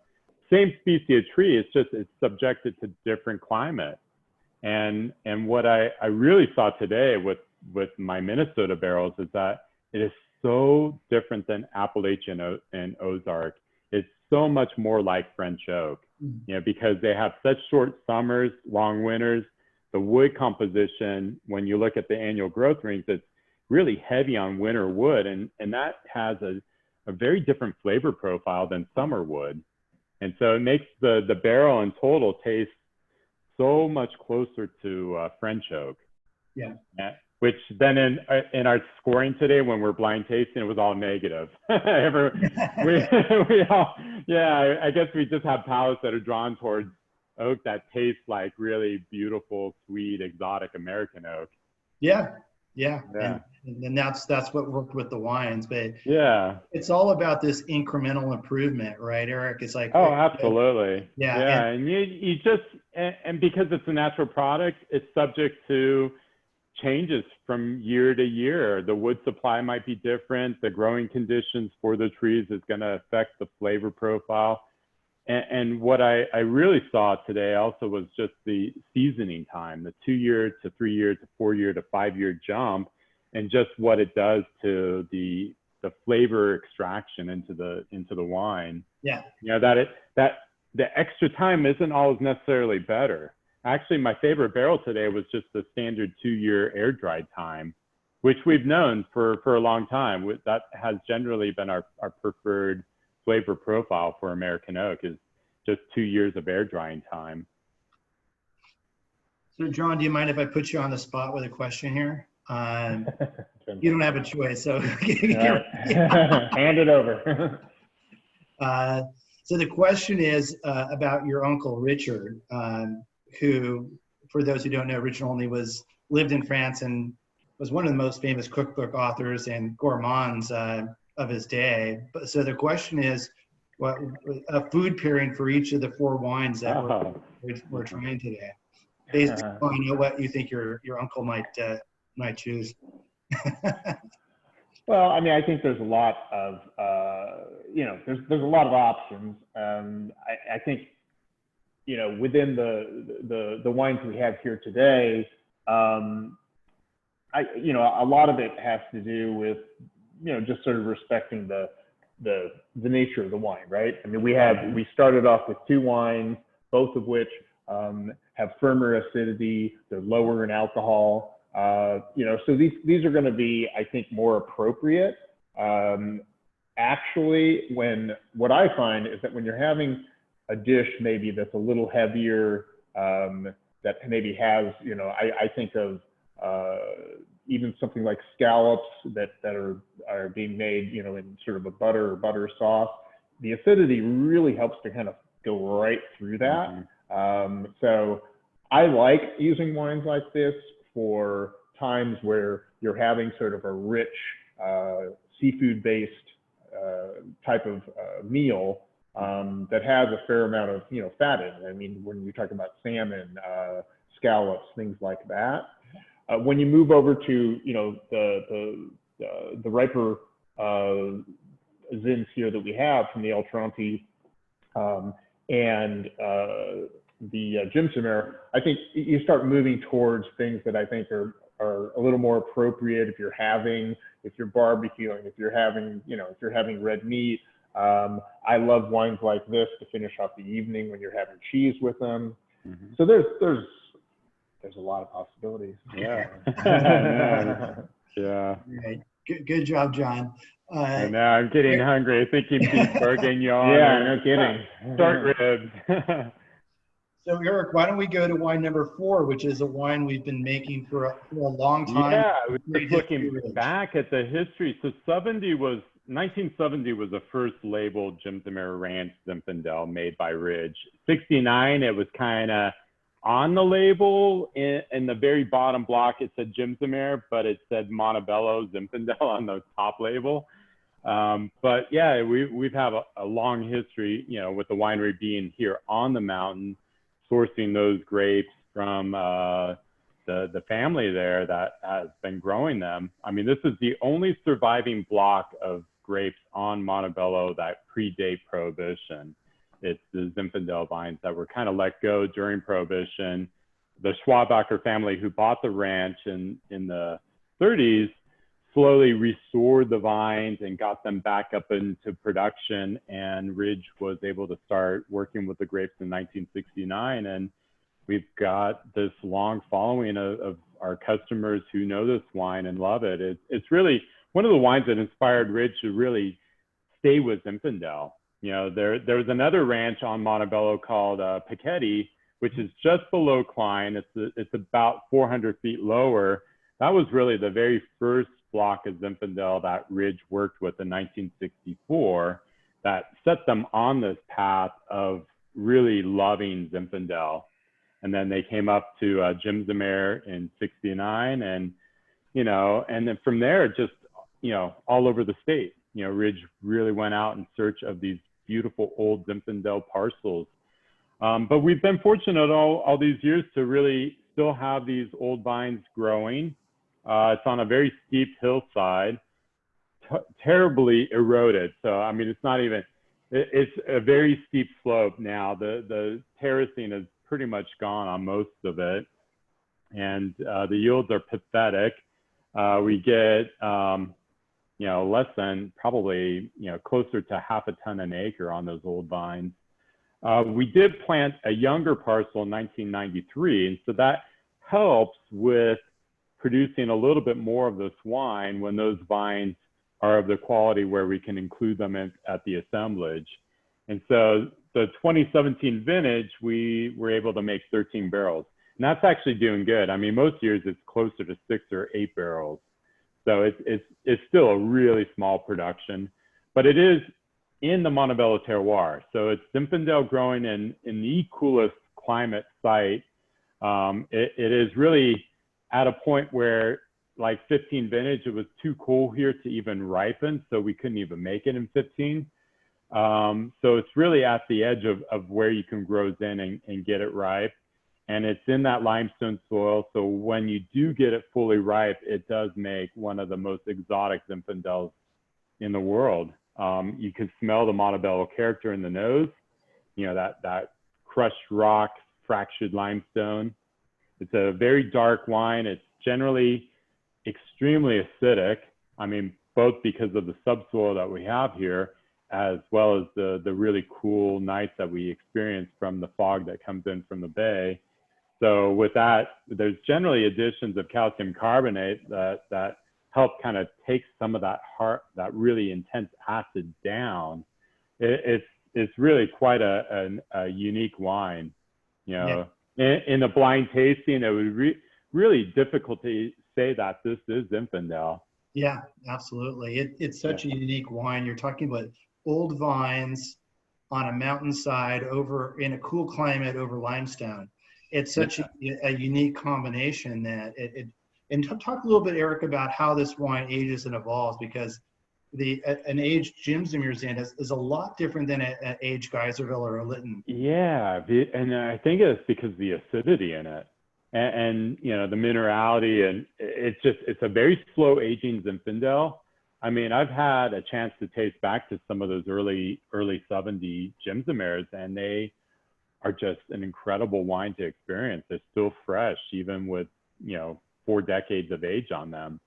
Same species of tree, it's subjected to different climate. And what I really saw today with my Minnesota barrels is that it is so different than Appalachian and Ozark. It's so much more like French oak. you know, because they have such short summers, long winters. The wood composition, when you look at the annual growth rings, it's really heavy on winter wood, and that has a very different flavor profile than summer wood. And so it makes the barrel in total taste so much closer to French oak. Yeah. Which then in our scoring today, when we're blind tasting, it was all negative. we all, yeah, I guess we just have palates that are drawn towards oak that tastes like really beautiful, sweet, exotic American oak. Yeah. Yeah. Yeah. And that's what worked with the wines. But yeah, it's all about this incremental improvement, right, Eric? It's like, oh, absolutely. Yeah. Yeah. And you just, and because it's a natural product, it's subject to changes from year to year. The wood supply might be different. The growing conditions for the trees is going to affect the flavor profile. And what I really saw today also was just the seasoning time, the 2 year to 3 year to 4 year to 5 year jump, and just what it does to the flavor extraction into the wine. Yeah. You know, that the extra time isn't always necessarily better. Actually, my favorite barrel today was just the standard 2 year air dried time, which we've known for a long time. That has generally been our preferred flavor profile for American oak, is just 2 years of air drying time. So John, do you mind if I put you on the spot with a question here? You don't have a choice, so hand it over. So the question is about your uncle Richard, who, for those who don't know, Richard only lived in France and was one of the most famous cookbook authors and gourmands of his day. So the question is, what a food pairing for each of the 4 wines that we're trying today, based on what you think your uncle might choose. Well, I mean, I think there's a lot of there's a lot of options. I think, you know, within the wines we have here today, a lot of it has to do with, you know, just sort of respecting the nature of the wine, right? I mean, we started off with 2 wines, both of which have firmer acidity, they're lower in alcohol. So these are going to be, I think, more appropriate. Actually, what I find is that when you're having a dish maybe that's a little heavier, that maybe has, you know, I think of even something like scallops that are being made, you know, in sort of a butter sauce, the acidity really helps to kind of go right through that. So I like using wines like this for times where you're having sort of a rich seafood-based type of meal that has a fair amount of, you know, fat in it. I mean, when you talk about salmon, scallops, things like that. When you move over to, you know, the riper Zins here that we have from the Oltranti and the Jimsomare, I think you start moving towards things that I think are a little more appropriate if you're barbecuing, if you're having red meat. I love wines like this to finish off the evening when you're having cheese with them. So there's a lot of possibilities. Yeah. Yeah. Right. Good job, John. I know, I'm getting hungry. Thinking beef bourguignon. Yeah, no kidding. Short ribs. So Eric, why don't we go to wine number 4, which is a wine we've been making for a long time. Yeah, I was just looking back at the history. So 1970 was the first labeled Jimsomare Ranch Zinfandel made by Ridge. 69, it was kind of on the label. In the very bottom block, it said Jimsomare, but it said Montebello Zinfandel on the top label. But yeah, we've had a long history, you know, with the winery being here on the mountain, sourcing those grapes from the family there that has been growing them. I mean, this is the only surviving block of grapes on Montebello that predate Prohibition. It's the Zinfandel vines that were kind of let go during Prohibition. The Schwabacher family, who bought the ranch in the 30s, slowly restored the vines and got them back up into production. And Ridge was able to start working with the grapes in 1969. And we've got this long following of our customers who know this wine and love it. It's really one of the wines that inspired Ridge to really stay with Zinfandel. You know, there was another ranch on Montebello called Pichetti, which is just below Klein. It's about 400 feet lower. That was really the very first block of Zinfandel that Ridge worked with in 1964 that set them on this path of really loving Zinfandel. And then they came up to Jimsomare in 69, and, you know, and then from there, just, you know, all over the state, you know, Ridge really went out in search of these beautiful old Zinfandel parcels. But we've been fortunate all these years to really still have these old vines growing. It's on a very steep hillside, terribly eroded. So, I mean, it's not even, it's a very steep slope now. The terracing is pretty much gone on most of it. And the yields are pathetic. We get, you know, less than probably, you know, closer to half a ton an acre on those old vines. We did plant a younger parcel in 1993, and so that helps with producing a little bit more of this wine when those vines are of the quality where we can include them at the assemblage. And so the 2017 vintage, we were able to make 13 barrels, and that's actually doing good. I mean, most years it's closer to 6 or 8 barrels. So it's still a really small production, but it is in the Montebello terroir. So it's Zinfandel growing in the coolest climate site. It is really at a point where, like 15 vintage, it was too cool here to even ripen, so we couldn't even make it in 15. So it's really at the edge of where you can grow Zin and get it ripe. And it's in that limestone soil, so when you do get it fully ripe, it does make one of the most exotic Zinfandels in the world. You can smell the Montebello character in the nose, you know, that crushed rock, fractured limestone. It's a very dark wine. It's generally extremely acidic. I mean, both because of the subsoil that we have here, as well as the really cool nights that we experience from the fog that comes in from the bay. So with that, there's generally additions of calcium carbonate that help kind of take some of that really intense acid down. It's really quite a unique wine. You know, yeah. In a blind tasting, it would really difficult to say that this is Zinfandel. Yeah, absolutely. It's such a unique wine. You're talking about old vines on a mountainside over in a cool climate over limestone. It's such a unique combination that and talk a little bit, Eric, about how this wine ages and evolves, because an aged Jimsomare Zin is a lot different than an aged Geyserville or a Lytton. Yeah, and I think it's because of the acidity in it, and you know, the minerality, and it's a very slow aging Zinfandel. I mean, I've had a chance to taste back to some of those early 70 Jimsomares, and they are just an incredible wine to experience. They're still fresh, even with, you know, 4 decades of age on them.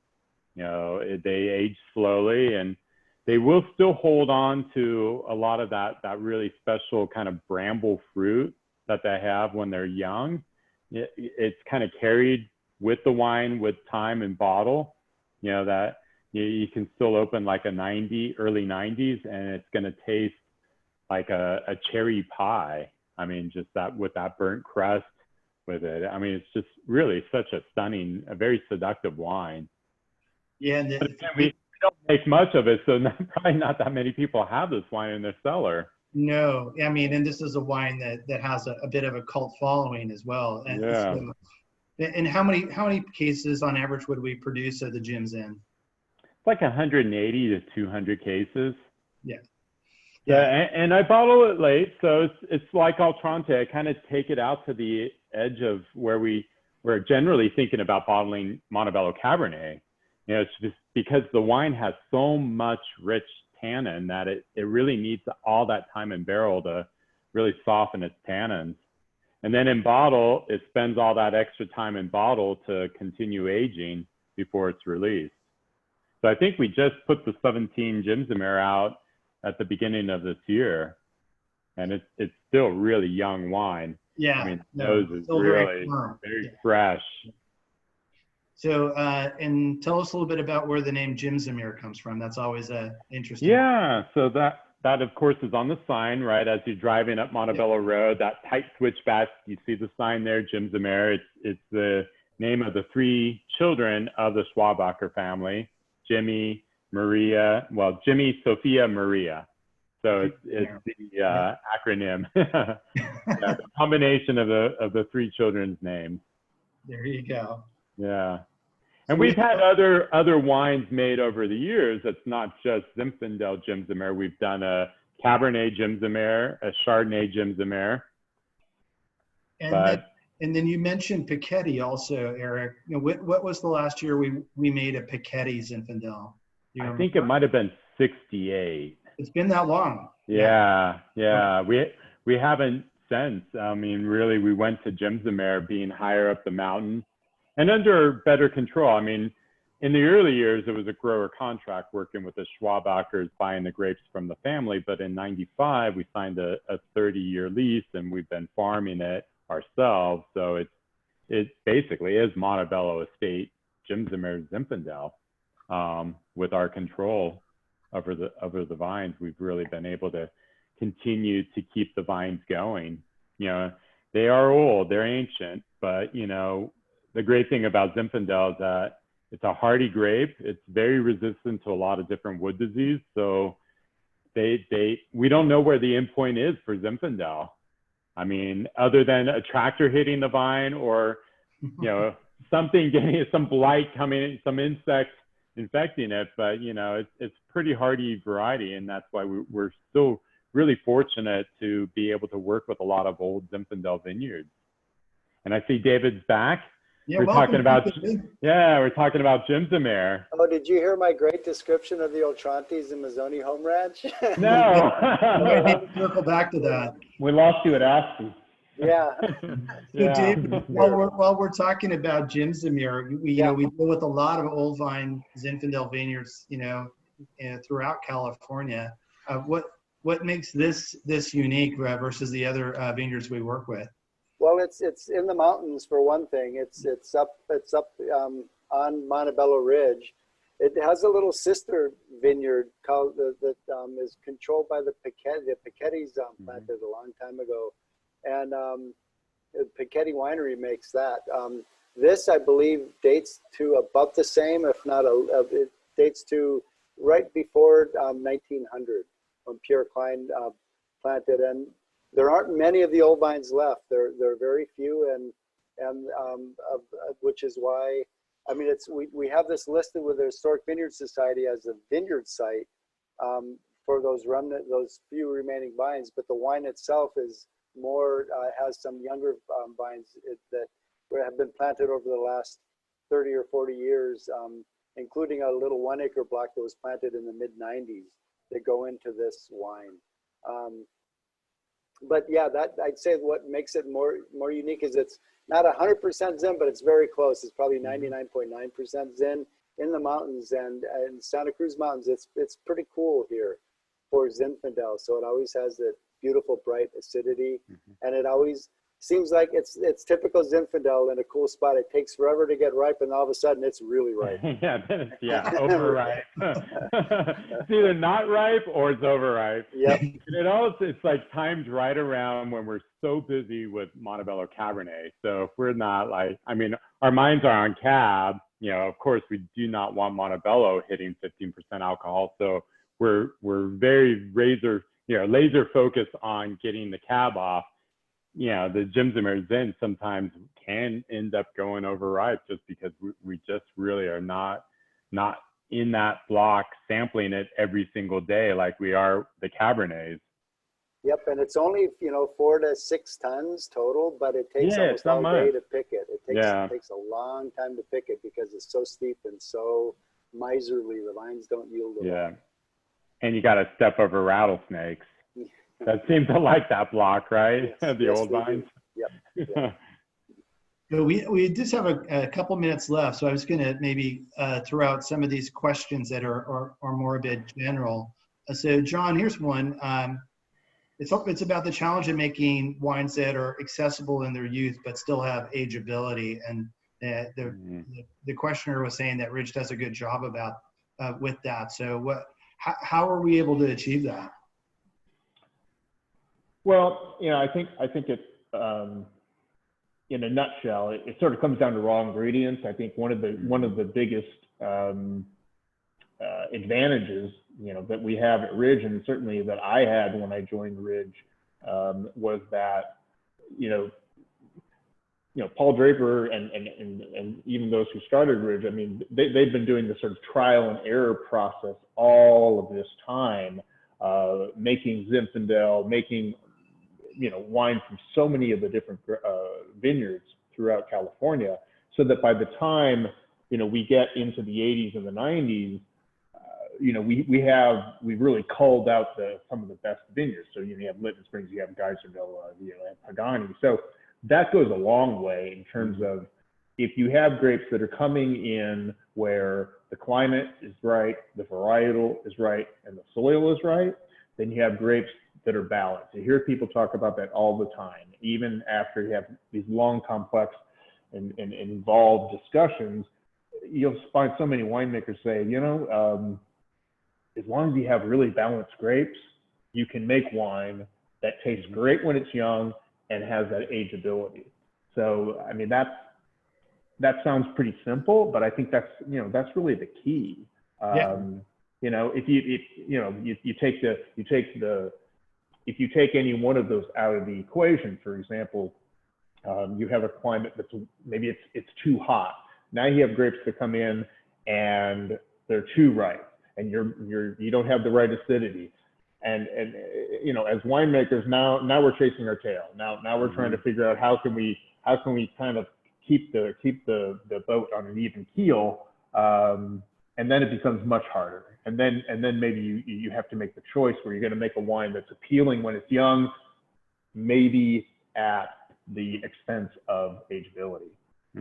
You know, they age slowly, and they will still hold on to a lot of that really special kind of bramble fruit that they have when they're young. It's kind of carried with the wine with time and bottle, you know, that you can still open like a early 90s, and it's going to taste like a cherry pie. I mean, just that with that burnt crust with it. I mean, it's just really such a stunning, a very seductive wine. Yeah, and we don't make much of it, so probably not that many people have this wine in their cellar. No, I mean, and this is a wine that has a bit of a cult following as well. And yeah. So, and how many cases on average would we produce of the Jim's in? It's like 180 to 200 cases. Yeah. Yeah, and I bottle it late, so it's like Oltranti. I kind of take it out to the edge of where we're generally thinking about bottling Montebello Cabernet. You know, it's just because the wine has so much rich tannin that it really needs all that time in barrel to really soften its tannins. And then in bottle, it spends all that extra time in bottle to continue aging before it's released. So I think we just put the 17 Jimsomare out at the beginning of this year, and it's still really young wine. Yeah. I mean, No, nose is still really firm. very Yeah. fresh. So, and tell us a little bit about where the name Jim Zamir comes from. That's always interesting. Yeah, so that of course is on the sign, right? As you're driving up Montebello Road, that tight switchback, you see the sign there, Jim Zamir. It's the name of the 3 children of the Schwabacher family, Jimmy, Maria, well, Jimmy, Sophia, Maria. So it's the acronym, yeah, the combination of the 3 children's names. There you go. Yeah. And we've had other wines made over the years. It's not just Zinfandel Jimsomare. We've done a Cabernet Jimsomare, a Chardonnay Jimsomare. And then you mentioned Piquetti also, Eric. You know, what was the last year we made a Piquetti Zinfandel? I think it might have been 68. It's been that long. Yeah. We haven't since. I mean, really, we went to Jimsomare being higher up the mountain and under better control. I mean, in the early years, it was a grower contract working with the Schwabachers, buying the grapes from the family. But in '95, we signed a 30-year lease, and we've been farming it ourselves. So it basically is Montebello Estate Jimsomare Zinfandel. With our control over the vines, we've really been able to continue to keep the vines going. You know, they are old, they're ancient, but you know, the great thing about Zinfandel is that it's a hardy grape. It's very resistant to a lot of different wood disease. So we don't know where the end point is for Zinfandel. I mean, other than a tractor hitting the vine or, you know, something getting some blight coming in, some insects infecting it, but you know, it's pretty hardy variety, and that's why we're still really fortunate to be able to work with a lot of old Zinfandel vineyards. And I see David's back. Yeah, we're talking about Jimsomare. Oh, did you hear my great description of the Oltrantis and Mazzoni home ranch? No. I need to circle back to that. We lost you at Aspen. Yeah. So Yeah. David, while we're talking about Jimsomare, we deal with a lot of old vine Zinfandel vineyards, you know, throughout California. What makes this unique versus the other vineyards we work with? Well, it's in the mountains for one thing. It's up on Montebello Ridge. It has a little sister vineyard called that is controlled by the Piquetti. The Piquettis planted a long time ago, and the Piquetti Winery makes that. This, I believe, dates to about the same, if not it dates to right before 1900 when Pierre Klein planted, and there aren't many of the old vines left. There are very few, and which is why, I mean, we have this listed with the Historic Vineyard Society as a vineyard site for those few remaining vines, but the wine itself is more has some younger vines that have been planted over the last 30 or 40 years, including a little 1 acre block that was planted in the mid 90s that go into this wine. But yeah, that I'd say what makes it more unique is it's not 100% Zin, but it's very close. It's probably 99.9% Zin in the mountains, and in Santa Cruz Mountains. It's pretty cool here for Zinfandel. So it always has that beautiful bright acidity, and it always seems like it's typical Zinfandel in a cool spot. It takes forever to get ripe, and all of a sudden it's really ripe. Overripe. It's either not ripe or it's overripe. Yep. And it's like timed right around when we're so busy with Montebello Cabernet. So if we're not our minds are on Cab, you know, of course we do not want Montebello hitting 15% alcohol. So we're very laser focused on getting the Cab off. Yeah, the Jimsomare Zin sometimes can end up going overripe just because we just really are not in that block sampling it every single day like we are the Cabernets. Yep, and it's only 4 to 6 tons total, but it takes almost all day to pick it. It takes a long time to pick it because it's so steep and so miserly. The vines don't yield a lot. And you got to step over rattlesnakes. That seems to like that block, right? Yes, the old vines. Yep. So we just have a couple minutes left, so I was going to maybe throw out some of these questions that are more a bit general. So John, here's one. It's about the challenge of making wines that are accessible in their youth but still have ageability. And the questioner was saying that Ridge does a good job about with that. So how are we able to achieve that? Well, I think it, in a nutshell, it sort of comes down to raw ingredients. I think one of the biggest advantages, that we have at Ridge, and certainly that I had when I joined Ridge, was that, Paul Draper and even those who started Ridge, I mean, they've been doing this sort of trial and error process all of this time, making Zinfandel, making wine from so many of the different vineyards throughout California, so that by the time we get into the 80s and the 90s, we've really culled out some of the best vineyards. So you have Lytton Springs, you have Geiserdale, you have Pagani. So that goes a long way in terms of, if you have grapes that are coming in where the climate is right, the varietal is right, and the soil is right, then you have grapes that are balanced. You hear people talk about that all the time, even after you have these long, complex, and involved discussions. You'll find so many winemakers say, as long as you have really balanced grapes, you can make wine that tastes great when it's young and has that ageability. So, I mean, that sounds pretty simple, but I think that's really the key. If you take any one of those out of the equation, for example, you have a climate that's maybe it's too hot. Now you have grapes that come in and they're too ripe, and you don't have the right acidity. And as winemakers, now we're chasing our tail. Now we're trying to figure out how can we kind of keep the boat on an even keel, and then it becomes much harder. And then maybe you have to make the choice where you're going to make a wine that's appealing when it's young, maybe at the expense of ageability.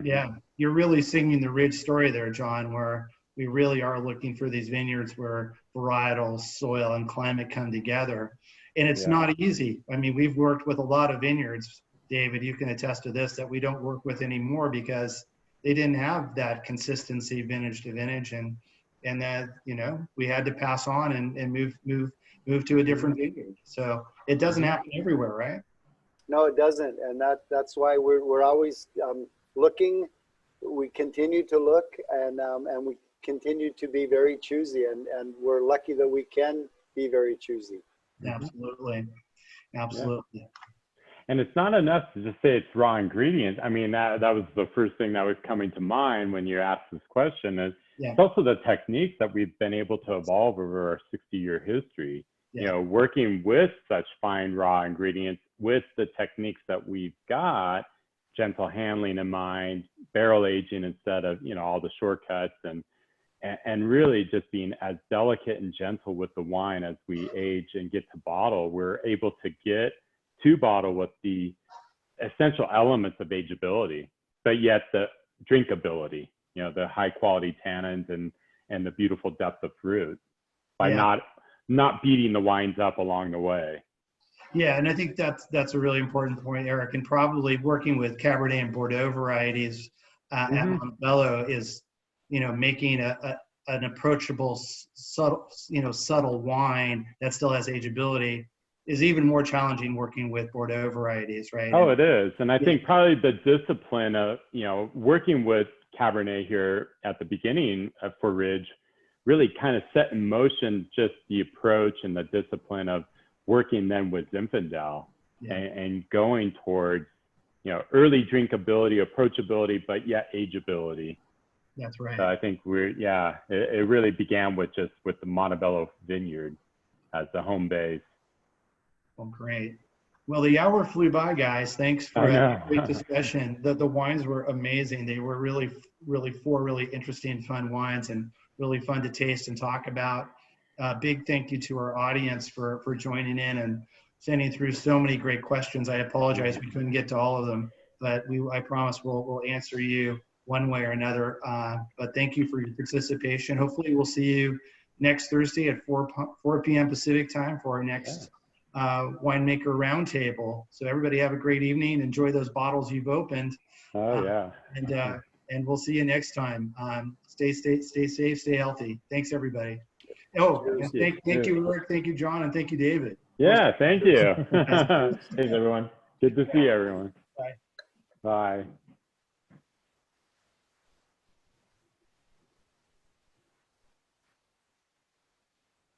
Yeah, you're really singing the Ridge story there, John, where we really are looking for these vineyards where varietal, soil, and climate come together. And it's not easy. I mean, we've worked with a lot of vineyards, David, you can attest to this, that we don't work with anymore because they didn't have that consistency vintage to vintage. And that, we had to pass on and move to a different vineyard. So it doesn't happen everywhere, right? No, it doesn't. And that's why we're always looking. We continue to look, and we continue to be very choosy, and we're lucky that we can be very choosy. Absolutely. Yeah. And it's not enough to just say it's raw ingredients. I mean, that was the first thing that was coming to mind when you asked this question. Is it's also the techniques that we've been able to evolve over our 60-year history. Working with such fine raw ingredients, with the techniques that we've got, gentle handling in mind, barrel aging instead of all the shortcuts, and really just being as delicate and gentle with the wine as we age and get to bottle. We're able to get to bottle with the essential elements of ageability, but yet the drinkability, the high quality tannins and the beautiful depth of fruit, by not beating the wines up along the way. Yeah, and I think that's a really important point, Eric. And probably working with Cabernet and Bordeaux varieties at Montebello is, making an approachable, subtle wine that still has ageability is even more challenging working with Bordeaux varieties, right? Oh, it is. And I think probably the discipline of, working with Cabernet here at the beginning for Ridge really kind of set in motion just the approach and the discipline of working then with Zinfandel and going towards, early drinkability, approachability, but yet ageability. That's right. So I think it really began with the Montebello vineyard as the home base. Well, great. Well, the hour flew by, guys. Thanks for a great discussion. The wines were amazing. They were really, really four really interesting, fun wines, and really fun to taste and talk about. Big thank you to our audience for joining in and sending through so many great questions. I apologize we couldn't get to all of them. but I promise we'll answer you one way or another. But thank you for your participation. Hopefully we'll see you next Thursday at 4 p.m. Pacific time for our next winemaker roundtable. So everybody have a great evening. Enjoy those bottles you've opened. And we'll see you next time. Stay safe, stay healthy. Thanks everybody. Oh, and thank you, Rick. Thank you, John, and thank you, David. Yeah, thank you. Thanks, everyone. Good to see everyone. Bye. Bye.